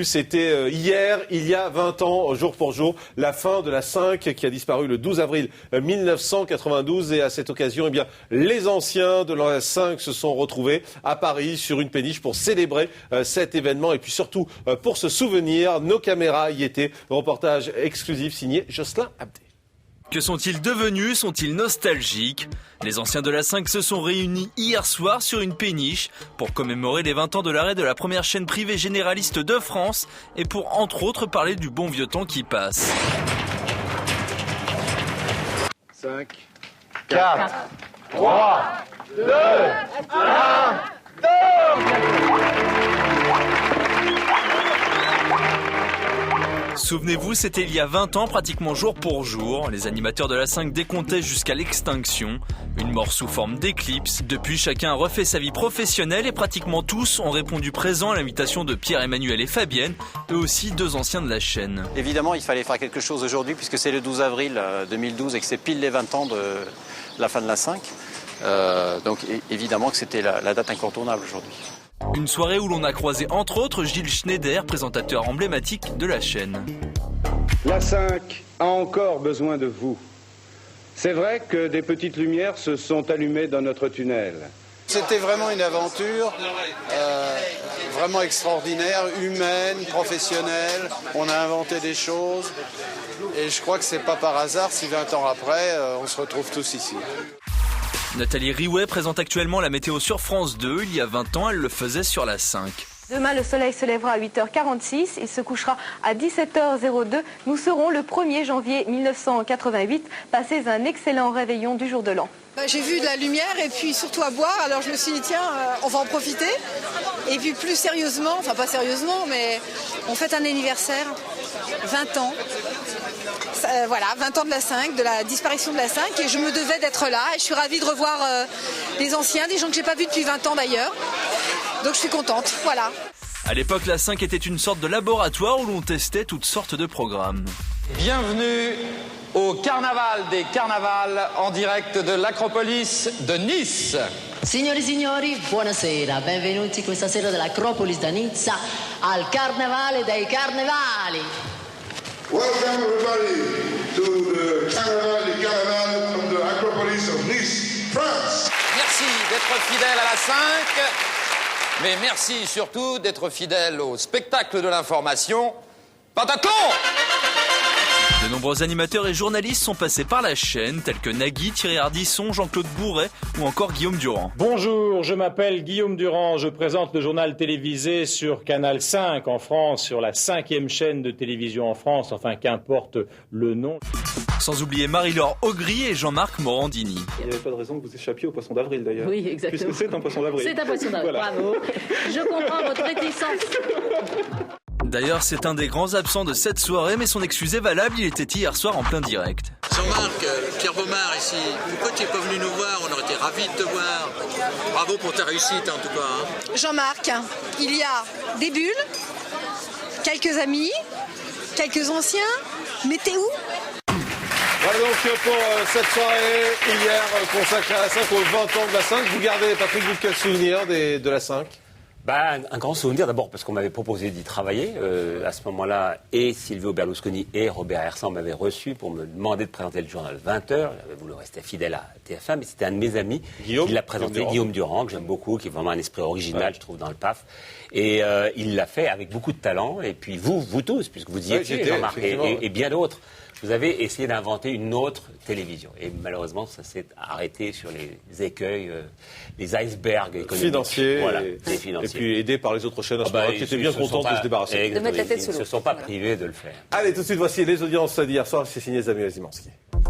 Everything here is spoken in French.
C'était hier, il y a 20 ans, jour pour jour, la fin de la 5 qui a disparu le 12 avril 1992. Et à cette occasion, eh bien, les anciens de la 5 se sont retrouvés à Paris sur une péniche pour célébrer cet événement et puis surtout pour se souvenir. Nos caméras y étaient. Reportage exclusif signé Jocelyn Abdé. Que sont-ils devenus? Sont-ils nostalgiques? Les anciens de la 5 se sont réunis hier soir sur une péniche pour commémorer les 20 ans de l'arrêt de la première chaîne privée généraliste de France et pour entre autres parler du bon vieux temps qui passe. 5, 4, 3, 2, 1, Souvenez-vous, c'était il y a 20 ans, pratiquement jour pour jour. Les animateurs de la 5 décomptaient jusqu'à l'extinction. Une mort sous forme d'éclipse. Depuis, chacun a refait sa vie professionnelle et pratiquement tous ont répondu présent à l'invitation de Pierre-Emmanuel et Fabienne, eux aussi deux anciens de la chaîne. Évidemment, il fallait faire quelque chose aujourd'hui puisque c'est le 12 avril 2012 et que c'est pile les 20 ans de la fin de la 5. Donc évidemment que c'était la date incontournable aujourd'hui. Une soirée où l'on a croisé entre autres Gilles Schneider, présentateur emblématique de la chaîne. La 5 a encore besoin de vous. C'est vrai que des petites lumières se sont allumées dans notre tunnel. C'était vraiment une aventure vraiment extraordinaire, humaine, professionnelle. On a inventé des choses et je crois que c'est pas par hasard si 20 ans après, on se retrouve tous ici. Nathalie Riouet présente actuellement la météo sur France 2. Il y a 20 ans, elle le faisait sur la 5. Demain, le soleil se lèvera à 8h46, il se couchera à 17h02. Nous serons le 1er janvier 1988, passés un excellent réveillon du jour de l'an. J'ai vu de la lumière et puis surtout à boire, alors je me suis dit tiens, on va en profiter. Et puis plus sérieusement, enfin pas sérieusement, mais on fête un anniversaire, 20 ans. Voilà, 20 ans de la 5, de la disparition de la 5 et je me devais d'être là et je suis ravie de revoir les anciens, des gens que j'ai pas vus depuis 20 ans d'ailleurs. Donc je suis contente, voilà. À l'époque, la 5 était une sorte de laboratoire où l'on testait toutes sortes de programmes. Bienvenue au carnaval des carnavals en direct de l'Acropolis de Nice. Signori e signori, buonasera, benvenuti questa sera dall'Acropolis da Nizza al Carnevale dei Carnevali. Welcome everybody to the Carnaval des Carnavals from the Acropolis of Nice, France. Merci d'être fidèle à la 5, mais merci surtout d'être fidèle au spectacle de l'information. Patacon! De nombreux animateurs et journalistes sont passés par la chaîne, tels que Nagui, Thierry Ardisson, Jean-Claude Bourret ou encore Guillaume Durand. Bonjour, je m'appelle Guillaume Durand, je présente le journal télévisé sur Canal 5 en France, sur la 5e chaîne de télévision en France, enfin qu'importe le nom. Sans oublier Marie-Laure Augry et Jean-Marc Morandini. Il n'y avait pas de raison que vous échappiez au poisson d'avril d'ailleurs. Oui, exactement. Puisque c'est un poisson d'avril. C'est un poisson d'avril, voilà. Bravo. Je comprends votre réticence. D'ailleurs, c'est un des grands absents de cette soirée, mais son excuse est valable, il était hier soir en plein direct. Jean-Marc, Pierre Baumard ici, pourquoi tu n'es pas venu nous voir? On aurait été ravis de te voir. Bravo pour ta réussite en tout cas. Hein. Jean-Marc, il y a des bulles, quelques amis, quelques anciens, mais t'es où? Voilà donc pour cette soirée hier consacrée à la 5 aux 20 ans de la 5. Vous gardez, Patrick, vous quel souvenir de la 5? Un grand souvenir d'abord parce qu'on m'avait proposé d'y travailler à ce moment-là, et Silvio Berlusconi et Robert Hersan m'avaient reçu pour me demander de présenter le journal 20h. J'avais voulu rester fidèle à TF1, mais c'était un de mes amis qui l'a présenté, Guillaume Durand, que j'aime beaucoup, qui est vraiment un esprit original, je trouve, dans le PAF. Et il l'a fait avec beaucoup de talent. Et puis vous tous, puisque vous y étiez, Jean-Marc, et bien d'autres. Vous avez essayé d'inventer une autre télévision. Et malheureusement, ça s'est arrêté sur les écueils, les icebergs économiques. Financiers. Voilà, et puis aidés par les autres chaînes à ce moment-là, qui étaient bien contentes de se débarrasser. De mettre la tête sous l'eau. Ils ne se sont pas privés de le faire. Allez, tout de suite, voici les audiences d'hier soir. C'est signé Samuel Zimanski.